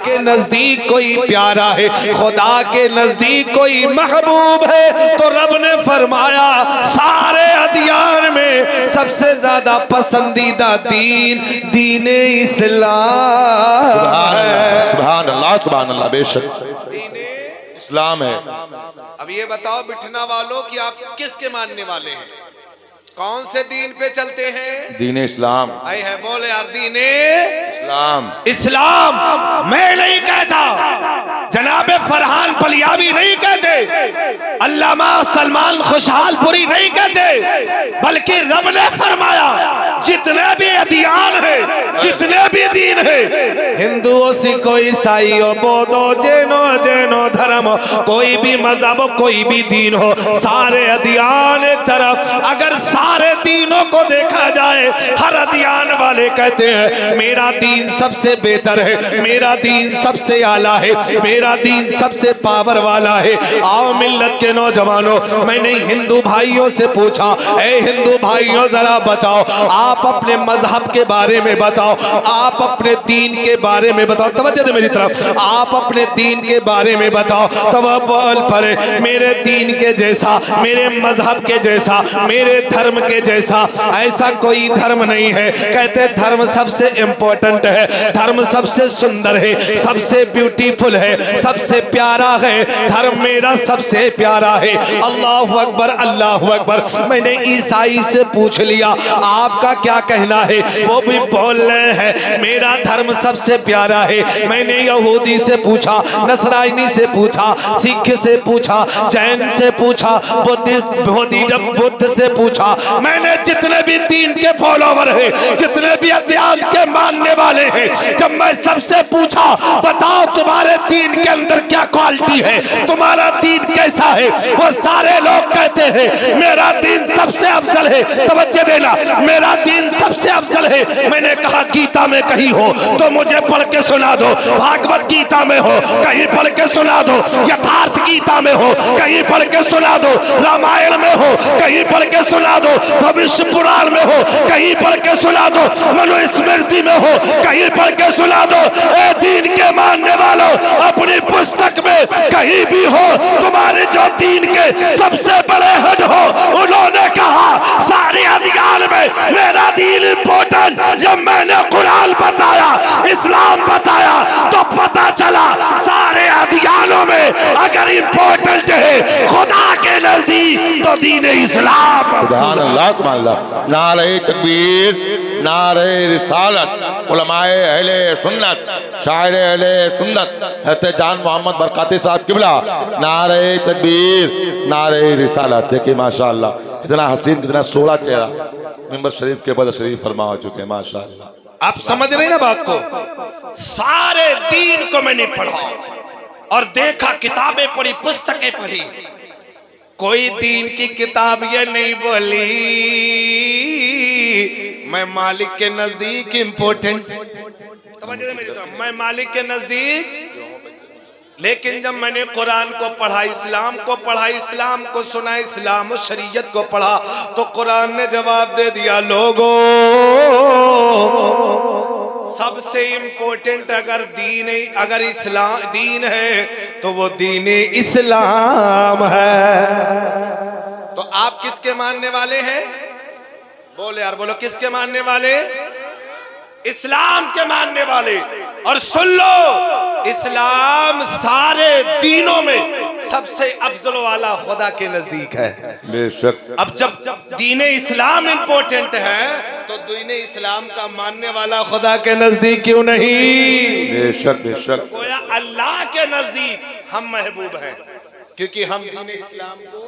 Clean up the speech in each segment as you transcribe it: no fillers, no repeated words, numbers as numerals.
के नजदीक कोई प्यारा है, खुदा के नजदीक कोई महबूब है, तो रब ने फरमाया सारे अदियान में सबसे ज्यादा पसंदीदा दीन दीन इस्लाम है। सुभान अल्लाह सुभान अल्लाह, बेशक इस्लाम है। अब ये बताओ बिठना वालों कि आप किसके मानने वाले हैं, कौन से दीन पे चलते हैं? दीन इस्लाम। आई है बोले यार दीन इस्लाम। इस्लाम मैं नहीं कहता, जनाबे फरहान पलियावी नहीं कहते, अल्लामा सलमान खुशहालपुरी नहीं कहते, बल्कि रब ने फरमाया जितने भी अदियान है, जितने भी दीन है, हिंदुओं सिखो ईसाइयों बौद्धों जैनो जैनो धर्म, कोई भी मजहब कोई भी दीन हो, सारे अदियान एक तरफ। अगर सारे दीनों को देखा जाए, हर अदियान वाले कहते हैं मेरा दीन सबसे बेहतर है, मेरा दीन सबसे आला है, मेरा दीन सबसे पावर वाला है। आओ मिल्लत के नौजवानों, मैंने हिंदू भाइयों से पूछा, ए हिंदू भाइयों जरा बताओ, आप अपने मजहब के बारे में बताओ, आप अपने दीन के बारे में बताओ, तवज्जो दे मेरी तरफ, आप अपने दीन के बारे में बताओ। तब बोल पड़े मेरे दीन के जैसा, मेरे मजहब के जैसा, मेरे धर्म के जैसा ऐसा कोई धर्म नहीं है। कहते धर्म सबसे इंपॉर्टेंट है, धर्म सबसे सुंदर है, सबसे ब्यूटीफुल है, सबसे प्यारा है, धर्म मेरा सबसे प्यारा है। अल्लाह अकबर अल्लाह अकबर। मैंने ईसाई से पूछ लिया आपका क्या कहना है, वो भी बोल रहे हैं मेरा धर्म सबसे प्यारा है। मैंने यहूदी से पूछा, नसरानी से पूछा, सिख से पूछा, जैन से पूछा, बुद्ध से पूछा, मैंने जितने भी दीन के फॉलोवर हैं, जितने भी अध्यात्म के मानने वाले हैं, जब मैं सबसे पूछा बताओ तुम्हारे दीन के अंदर क्या क्वालिटी है, तुम्हारा दीन कैसा है, वो सारे लोग कहते हैं मेरा दीन सबसे अफजल है। तवज्जो देना, मेरा दीन सबसे अफजल है। मैंने कहा गीता में कहीं हो तो मुझे पढ़ के सुना दो, भागवत गीता में हो कहीं पढ़ के सुना दो, यथार्थ गीता में हो कहीं पढ़ के सुना दो, रामायण में हो कहीं पढ़ के सुना दो, भविष्य पुराण में हो कहीं पढ़ के सुना दो, मनुस्मृति में हो कहीं पढ़ के सुना दो। ए दीन के मानने वालों, अपनी पुस्तक में कहीं भी हो तुम्हारे जो दीन के सबसे बड़े हेड हो, उन्होंने कहा सारे अदियान में मेरा दीन इंपॉर्टेंट। जब मैंने कुरान बताया, इस्लाम बताया, तो पता चला सारे अदियानों में अगर इंपॉर्टेंट है खुदा के नजदीक तो दीन इस्लाम। सुभान अल्लाह सुभान अल्लाह। नारे तकबीर, नारे रिसालत, उलमाए अहले सुन्नत, शायर अहले सुन्नत हज़रत जान मोहम्मद बरकाती साहब किबला, नारे तकबीर, नारे रिसालत। देखिए माशाअल्लाह कितना हसीन, कितना सोहरा चेहरा मिंबर शरीफ के बाद शरीफ फरमा हो चुके हैं माशाअल्लाह। आप समझ रहे ना बात को? सारे दीन को मैंने पढ़ा और देखा, किताबें पढ़ी, पुस्तकें पढ़ी, कोई दीन की किताब ये नहीं बोली मैं मालिक के नजदीक इंपॉर्टेंट, मैं मालिक के नजदीक। लेकिन जब मैंने कुरान को पढ़ा, इस्लाम को पढ़ा, इस्लाम को सुना, इस्लाम और शरीयत को पढ़ा, तो कुरान ने जवाब दे दिया लोगों सबसे इंपॉर्टेंट अगर इस्लाम दीन है तो वो दीन इस्लाम है। तो आप किसके मानने वाले हैं? बोले यार, बोलो किसके मानने वाले? इस्लाम के मानने वाले। और सुन लो, इस्लाम सारे दीनों में सबसे अफजल वाला खुदा के नजदीक है। बेशक। अब जब दीन इस्लाम इंपॉर्टेंट है तो दीन इस्लाम का मानने वाला खुदा के नजदीक क्यों नहीं? बेशक बेशक। गोया अल्लाह के नजदीक हम महबूब हैं, क्योंकि हम दीन इस्लाम को,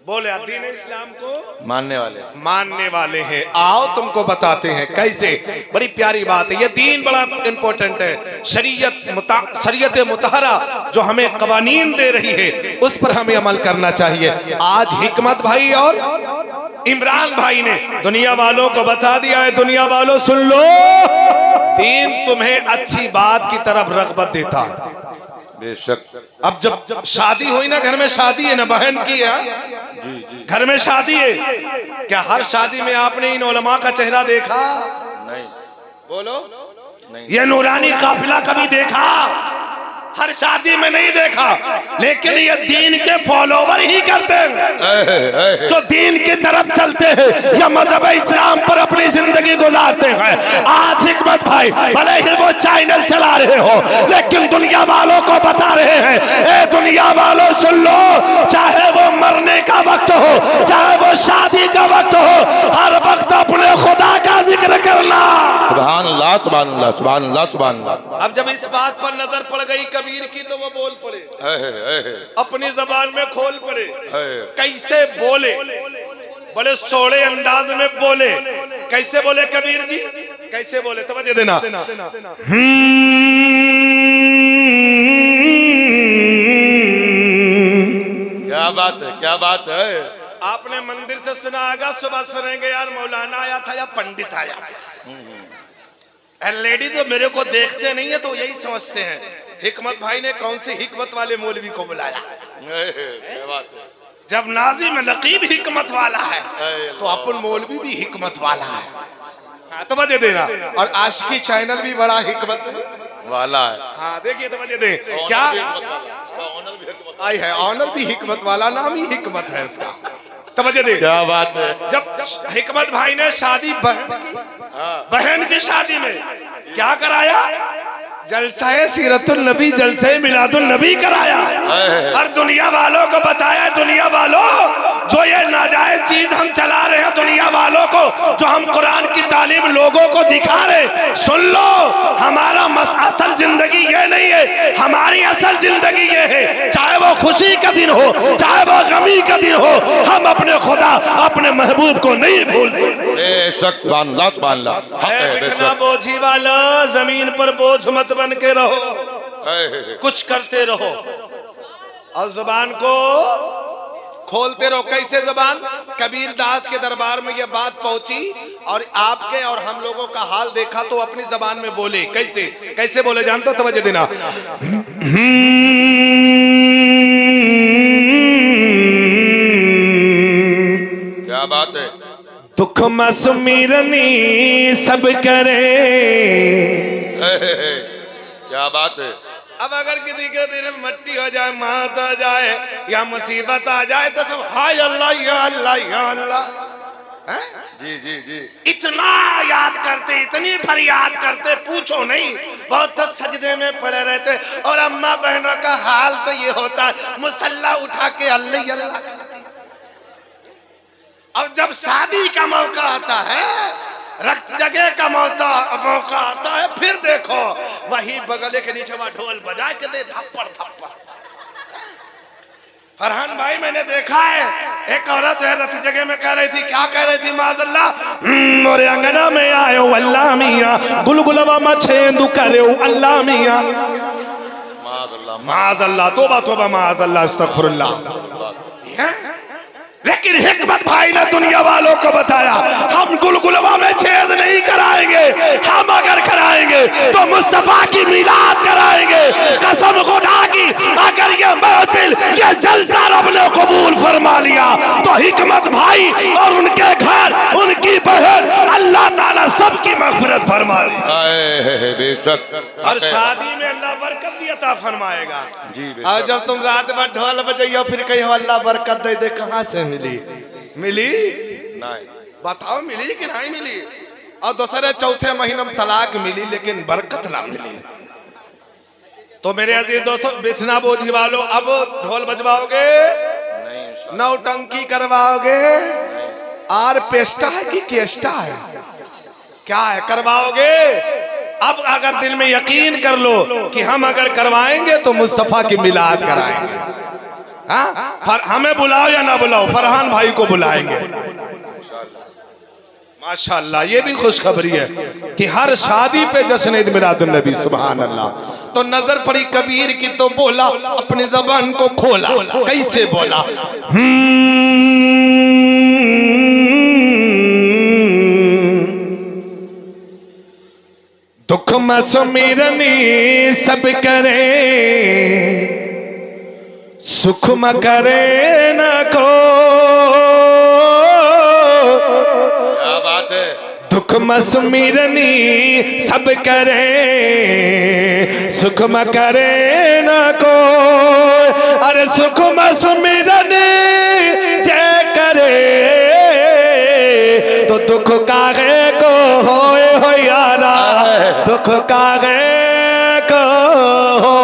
बोले दीन इस्लाम को मानने वाले हैं। आओ तुमको बताते हैं कैसे। बड़ी प्यारी बात है, ये दीन बड़ा इंपॉर्टेंट है। शरीयत मुतहरा जो हमें कवानीन दे रही है उस पर हमें अमल करना चाहिए। आज हिकमत भाई और इमरान भाई ने दुनिया वालों को बता दिया है, दुनिया वालों सुन लो, दीन तुम्हें अच्छी बात की तरफ रग़बत देता है। बेशक। अब जब शादी हुई ना, घर में शादी है ना, बहन की है, घर में शादी है, क्या हर शादी में आपने इन उलमा का चेहरा देखा? नहीं। बोलो, ये नूरानी काफिला कभी देखा? हर शादी में नहीं देखा, लेकिन ये दीन के फॉलोवर ही करते हैं, जो दीन की तरफ चलते हैं या मजहब इस्लाम पर अपनी जिंदगी गुजारते हैं। आज हिकमत भाई भले ही वो चैनल चला रहे हो, लेकिन दुनिया वालों को बता रहे हैं, ए दुनिया वालों सुन लो, चाहे वो मरने का वक्त हो, चाहे वो शादी का वक्त हो, हर वक्त अपने खुदा का जिक्र करना। सुभान अल्लाह, सुभान अल्लाह, सुभान अल्लाह, सुभान अल्लाह। अब जब इस बात पर नजर पड़ गई कबीर की, तो वो बोल पड़े, अपनी जबान में खोल पड़े। कैसे बोले? बड़े सोड़े अंदाज में बोले। कैसे बोले कबीर जी? कैसे बोले? तवज्जो देना। क्या बात है, क्या बात है। आपने मंदिर से सुना होगा, सुबह सुनेंगे यार मौलाना आया था या पंडित आया था। लेडी तो मेरे को देखते नहीं है, तो यही समझते हैं हिकमत भाई ने कौन सी हिकमत वाले मौलवी को बुलाया। जब नाजी में नकीब हिकमत वाला है, तो अपन मौलवी भी हिकमत वाला है। तो वजह देना। और आशिकी चैनल भी बड़ा हिकमत वाला है। हाँ देखिए, तो वजह दे क्या आई है, ऑनर भी हिकमत वाला, नाम ही हिकमत है उसका। तवज्जो दे, क्या बात है। जब हिकमत भाई ने शादी बहन की शादी में क्या कराया? जलसाए सीरतुल नबी, जलसाए मिलादुल नबी कराया। और दुनिया वालों को बताया, दुनिया वालों जो ये नाजायज चीज हम चला रहे हैं, दुनिया वालों को जो हम कुरान की तालीम लोगों को दिखा रहे, सुन लो, हमारा असल जिंदगी ये नहीं है, हमारी असल जिंदगी ये है। चाहे वो खुशी का दिन हो, चाहे वो गमी का दिन हो, हम अपने खुदा, अपने महबूब को नहीं भूलते। बेशक, सुभान अल्लाह, सुभान अल्लाह। इतना बोझी वाला जमीन पर बोझ मत बन के रहो, कुछ करते रहो और जुबान को खोलते रहो। कैसे जुबान? कबीर दास के दरबार में यह बात पहुंची और आपके और हम लोगों का हाल देखा, तो अपनी जबान में बोले। कैसे? कैसे बोले जानते हो? तवज्जो देना। क्या बात है। दुख मसमीरनी सब करे। क्या बात है। अब अगर किसी के दिल में मट्टी हो जाए, मौत आ जाए या मुसीबत आ जाए, तो सब हाय अल्लाह या अल्लाह या अल्लाह। जी जी जी। इतना याद करते, इतनी फरियाद करते, पूछो नहीं। बहुत तो सजदे में पड़े रहते। और अम्मा बहनों का हाल तो ये होता है, मुसल्ला उठा के अल्लाह अल्लाह करती। अब जब शादी का मौका आता है, रक्त जगह का मौका आता है, फिर देखो वही बगले के नीचे वह ढोल बजा के दे थप्पड़ थप्पड़। फरहान भाई, मैंने देखा है एक औरत है रक्त जगह में कह रही थी, क्या कह रही थी? माज़अल्लाह, मोरे अंगना में आयो अल्लाह मियाँ, गुलगुलवा मछेंदू करे अल्लाह मियाँ। माज़अल्लाह, माज़अल्लाह, तौबा तौबा, माज़अल्लाह, अस्तगफिरुल्लाह। लेकिन हिकमत भाई ने दुनिया वालों को बताया, हम गुलगुलवा में छेद नहीं कराएंगे, हम अगर कराएंगे तो मुस्तफा की मिलाद कराएंगे। कसम खुदा की, अगर ये महफिल, ये जलसा रब ने कबूल फरमा लिया, तो हिकमत भाई और उनके घर, उनकी बहन, अल्लाह ताला सबकी मग़फ़िरत फरमा ली। बेशक। और शादी में अल्लाह बरकत भी अता फरमाएगा। जी। और जब तुम रात भर ढोल बजाइयो, फिर कहो अल्लाह बरकत दे दे, कहाँ से मिली? नहीं, बताओ मिली कि नहीं मिली? और दूसरे चौथे महीने में तलाक मिली, लेकिन बरकत ना मिली। तो मेरे अजीज दोस्तों, बिछना बोझी वालों, अब ढोल बजवाओगे नहीं, नौटंकी करवाओगे, आर पेस्टा है कि केस्टा है, क्या है? करवाओगे। अब अगर दिल में यकीन कर लो कि हम अगर करवाएंगे तो मुस्तफा की मिलाद कराएंगे। हाँ, हमें बुलाओ या ना बुलाओ, फरहान भाई को बुलाएंगे। माशाअल्लाह, ये भी खुशखबरी है कि हर शादी पे जश्न ईद मिलादुन नबी। सुभान अल्लाह। तो नजर पड़ी कबीर की, तो बोला, अपनी जबान को खोला। कैसे बोला? दुख मसमीरनी सब करे, सुख म करे न को। क्या बात है। दुख सुख मसुमिरनी सब करे, सुख म करे न को। अरे सुख मसुमिरनी जय करे, तो दुख काहे को होए हो यारा, दुख काहे को हो।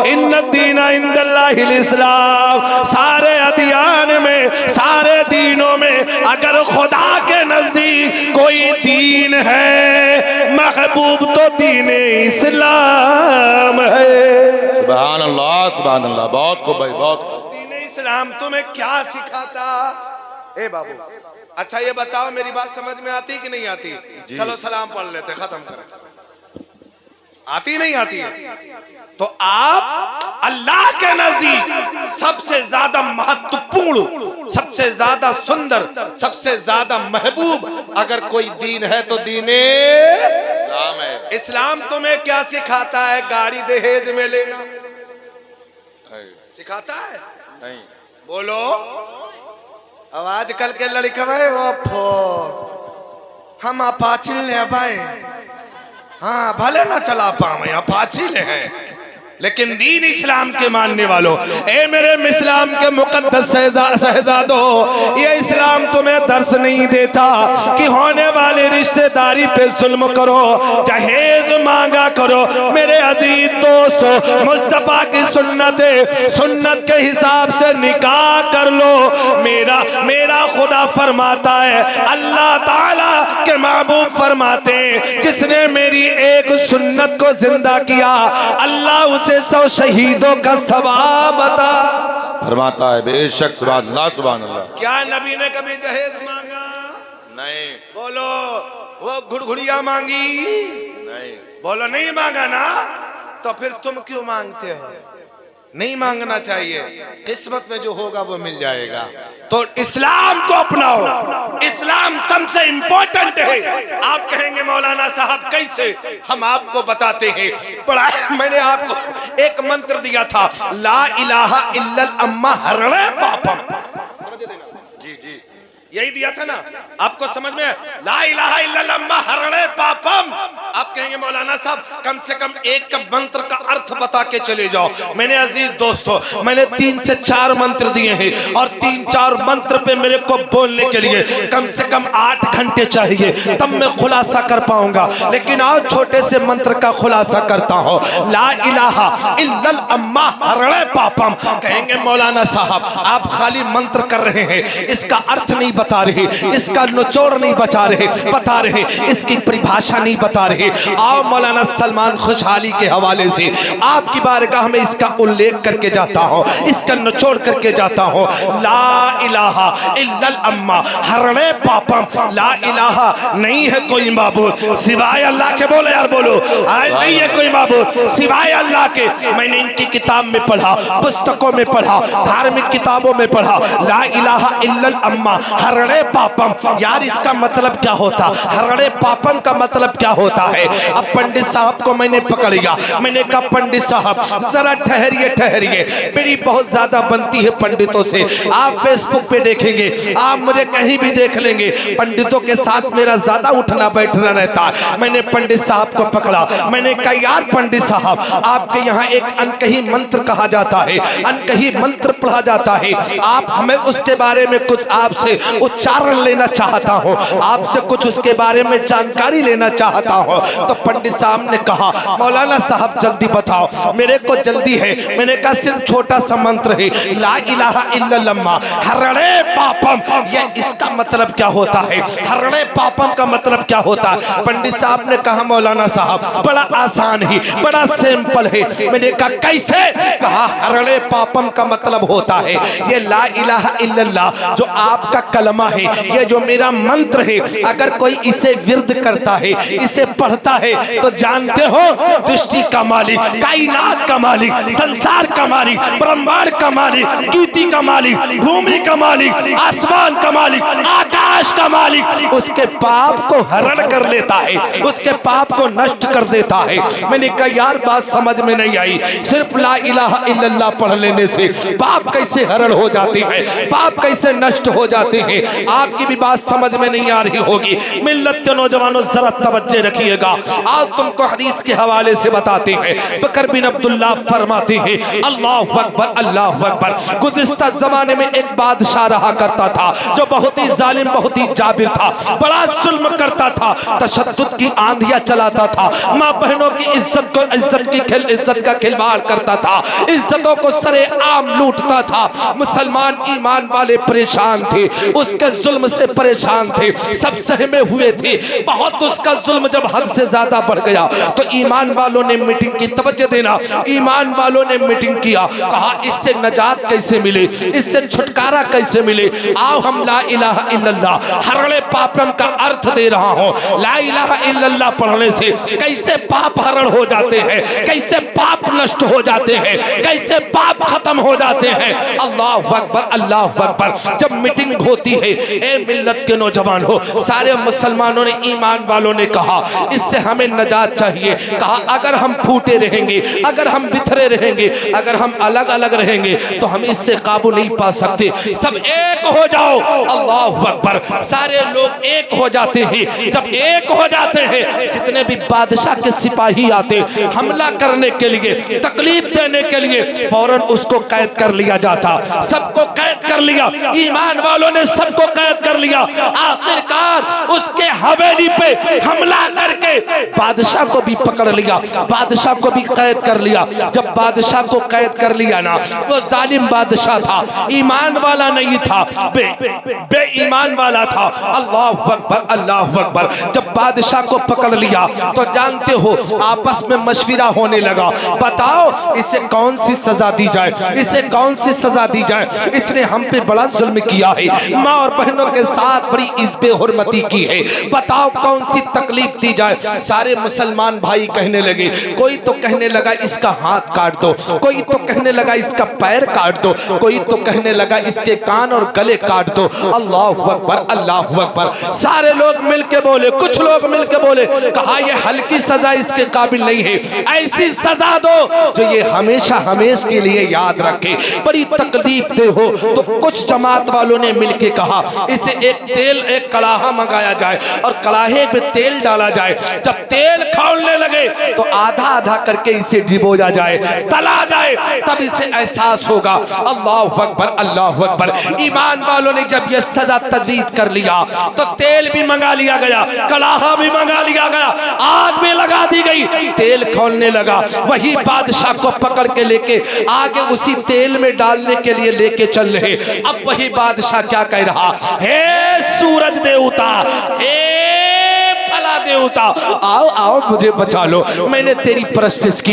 इन्न दीना इंदल्लाहिल इस्लाम। सारे अदियान में, सारे दीनों में अगर खुदा के नजदीक कोई दीन है महबूब तो दीन इस्लाम है। सुभान अल्लाह, सुभान अल्लाह। बहुत खूब भाई, बहुत खूब। दीन इस्लाम तुम्हें क्या सिखाता? ए बाबू, अच्छा ये बताओ, मेरी बात समझ में आती कि नहीं आती? चलो सलाम पढ़ लेते, खत्म करें। आती नहीं आती है? तो आप अल्लाह के नजदीक सबसे ज्यादा महत्वपूर्ण, सबसे ज्यादा सुंदर, सबसे ज्यादा महबूब अगर कोई दीन है तो दीने इस्लाम है। इस्लाम तुम्हें क्या सिखाता है? गाड़ी दहेज में लेना सिखाता है? नहीं। बोलो। अब आजकल के लड़के हम अपाची ले भाई, हाँ भले ना चला पावे, अपाची ले हैं, लेकिन दीन इस्लाम के मानने वालों, ए मेरे इस्लाम के मुकद्दस शहजादों, ये इस्लाम तुम्हें दर्श नहीं देता कि होने वाले रिश्तेदारी पे जुल्म करो, जहेज मांगा करो। मेरे अजीज दोस्तों, मुस्तफा की सुन्नत है, सुन्नत के हिसाब से निकाह कर लो। मेरा खुदा फरमाता है, अल्लाह ताला के महबूब फरमाते हैं, जिसने मेरी एक सुन्नत को जिंदा किया अल्लाह उसे 100 शहीदों का सवाब अता फरमाता है। बेशक, सुभान अल्लाह, सुभान अल्लाह। क्या नबी ने कभी जहेज मांगा? नहीं। बोलो। वो घुड़घुड़िया मांगी? नहीं। बोलो नहीं मांगा ना, तो फिर तुम क्यों मांगते हो? नहीं मांगना चाहिए, किस्मत में जो होगा वो मिल जाएगा। तो इस्लाम को अपनाओ, इस्लाम सबसे इंपॉर्टेंट है। आप कहेंगे मौलाना साहब कैसे? हम आपको बताते हैं। पढ़ा, मैंने आपको एक मंत्र दिया था, ला इलाहा इल्लल अम्मा हरणे पापम। जी जी, यही दिया था ना आपको, समझ में? ला इलाहा इल्लल्लाह अम्मा हरणे पापम। आप कहेंगे मौलाना साहब कम से कम एक मंत्र का अर्थ बता के चले जाओ। मैंने अजीज दोस्तों, मैंने 3 से 4 मंत्र दिए हैं, और 3-4 मंत्र पे मेरे को बोलने के लिए कम से कम 8 घंटे चाहिए, तब मैं खुलासा कर पाऊंगा। लेकिन आज छोटे से मंत्र का खुलासा करता हूँ, ला इलाहा इल्लल अम्मा हरणे पापम। कहेंगे मौलाना साहब आप खाली मंत्र कर रहे हैं, इसका अर्थ नहीं बता रहे, इसका निचोड़ नहीं बता रहे, इसकी परिभाषा नहीं बता रहे। आओ मौलाना सलमान खुशहाली के हवाले से आपकी बारगाह में इसका उल्लेख करके जाता हूँ, इसका निचोड़ करके जाता हूँ। ला इलाहा इल्लल अम्मा हरणे पापम। ला इलाहा, नहीं है कोई माबूद सिवाय अल्लाह के। बोलो यार, बोलो। नहीं है कोई माबूद सिवाय अल्लाह के। मैंने इनकी किताब में पढ़ा, पुस्तकों में पढ़ा, धार्मिक किताबों में पढ़ा, ला इलाहा इल्लल अम्मा हरणे पापम। यार इसका मतलब क्या होता? हरणे पापम का मतलब क्या होता है? अब पंडित साहब को मैंने पकड़ लिया, मैंने कहा पंडित साहब जरा ठहरिए, मेरी बहुत ज्यादा बनती है पंडितों से। आप फेसबुक पे देखेंगे, आप मुझे कहीं भी देख लेंगे, पंडितों के साथ मेरा ज्यादा उठना बैठना रहता है। मैंने पंडित साहब को पकड़ा, मैंने कहा यार पंडित साहब, आपके यहाँ एक अनकही मंत्र कहा जाता है, अनकही मंत्र पढ़ा जाता है, आप हमें उसके बारे में कुछ आपसे उच्चारण लेना चाहता हूँ, आपसे कुछ उसके बारे में जानकारी लेना चाहता हूँ। तो पंडित साहब ने कहा मौलाना साहब जल्दी बताओ, मेरे को जल्दी है। मैंने कहा सिर्फ छोटा सा मंत्र है, ला इलाहा इल्लल्लाह हरणे पापम। ये इसका मतलब क्या होता है? हरणे पापम का मतलब क्या होता है? पंडित साहब ने कहा मौलाना साहब बड़ा आसान है, बड़ा सिंपल है। मैंने कहा कैसे? कहा हरणे पापम का मतलब होता है ये ला इलाहा इल्लल्लाह जो आपका कलमा है, ये जो मेरा मंत्र है, अगर कोई इसे विर्द करता है, इसे पढ़ता है, तो जानते हो दृष्टि का मालिक, कायनात का मालिक, संसार का मालिक, ब्रह्मांड का मालिक, कीर्ति का मालिक, भूमि का मालिक, आसमान का मालिक, आकाश का मालिक उसके पाप को हरण कर लेता है, उसके पाप को नष्ट कर देता है। मैंने कहा यार बात समझ में नहीं आई, सिर्फ ला इलाहा इल्लल्लाह पढ़ लेने से पाप कैसे हरण हो जाते हैं, पाप कैसे नष्ट हो जाते हैं? हैं। आपकी भी बात समझ में नहीं आ रही होगी। मिल्लत के नौजवानों जरा तवज्जो रखिएगा। आज तुमको हदीस के हवाले से बताते हैं। बकर बिन अब्दुल्लाह फरमाते हैं, अल्लाहु अकबर अल्लाहु अकबर। गुज़िश्ता ज़माने में एक बादशाह रहा करता था जो बहुत ही जालिम, बहुत ही जाबिर था, बड़ा जुल्म करता था, तशद्दुद की आंधियां चलाता था, माँ बहनों की इज्जत को इज्जत का खिलवाड़ करता था, इज्जतों को सरे आम लूटता था। मुसलमान ईमान वाले परेशान थे, उसके जुल्म से परेशान थे, सब सहमे हुए थे। बहुत उसका जुल्म जब हद से ज्यादा बढ़ गया तो ईमान वालों ने मीटिंग की, तवज्जो देना, ईमान वालों ने मीटिंग किया, कहा इससे नजात कैसे मिले, इससे छुटकारा कैसे मिले। आओ हम ला इलाहा इल्लल्लाह हरणे पापम का अर्थ दे रहा हूं। ला इलाहा इल्लल्लाह पढ़ने से कैसे पाप हरण हो जाते हैं, कैसे पाप नष्ट हो जाते हैं, कैसे पाप खत्म हो जाते हैं। अल्लाहु अकबर अल्लाहु अकबर। जब मीटिंग होती है, ए मिल्लत के नौजवान हो, सारे मुसलमानों ने, ईमान वालों ने कहा इससे हमें नजात चाहिए। कहा अगर हम फूटे रहेंगे, अगर हम बिखरे रहेंगे, अगर हम अलग अलग रहेंगे तो हम इससे काबू नहीं पा सकते। सब एक हो जाओ। अल्लाहु अकबर। सारे लोग एक हो जाते हैं। जब एक हो जाते हैं, जितने भी बादशाह के सिपाही आते हमला करने के लिए, तकलीफ देने के लिए, फौरन उसको कैद कर लिया जाता। सबको कैद कर लिया, ईमान वालों ने सबको कैद कर लिया। आखिरकार उसके हवेली पे हमला करके बादशाह को भी पकड़ लिया, बादशाह को भी कैद कर लिया। जब बादशाह को कैद कर लिया ना, वो जालिम बादशाह था, ईमान वाला नहीं था, बेईमान वाला था। अल्लाहु अकबर अल्लाहु अकबर। जब बादशाह को पकड़ लिया तो जानते हो आपस में मशविरा होने लगा, बताओ इसे कौन सी सजा दी जाए, इसे कौन सी सजा दी जाए। इसने हम पे बड़ा जुल्म किया है, माँ और बहनों के साथ बड़ी इज्जत हुर्मती की है, बताओ कौन सी तकलीफ दी जाए। सारे मुसलमान भाई कहने लगे, कोई तो कहने लगा इसका हाथ काट दो, कोई तो कहने लगा इसका पैर काट दो, कोई तो कहने लगा इसके कान और गले काट दो। अल्लाहु अकबर अल्लाहु अकबर। सारे लोग मिलके बोले, कुछ लोग मिलके बोले, कहा यह हल्की सजा इसके काबिल नहीं है, ऐसी सजा दो जो ये हमेशा हमेशा के लिए याद रखे, बड़ी तकलीफ दे हो। तो कुछ जमात वालों ने मिलके कहा इसे एक कड़ाहा मंगाया जाए और कड़ाहे पे तेल डाला जाए। जब तेल खौलने लगे तो आधा आधा करके इसे डिबोया जाए, तला जाए, तब इसे एहसास होगा। अल्लाहु अकबर अल्लाहु अकबर। ईमान वालों ने जब यह सजा तजवीज कर लिया तो तेल भी मंगा लिया गया, कड़ाहा भी मंगा लिया गया, आग भी लगा दी गई, तेल खौलने लगा। वही बादशाह को पकड़ के लेके आगे उसी तेल में डालने के लिए लेके चल रहे। अब वही बादशाह क्या कह रहा, हे सूरज देवता, हे फला देवता, आओ आओ मुझे बचा लो, मैंने तेरी परस्तिश की।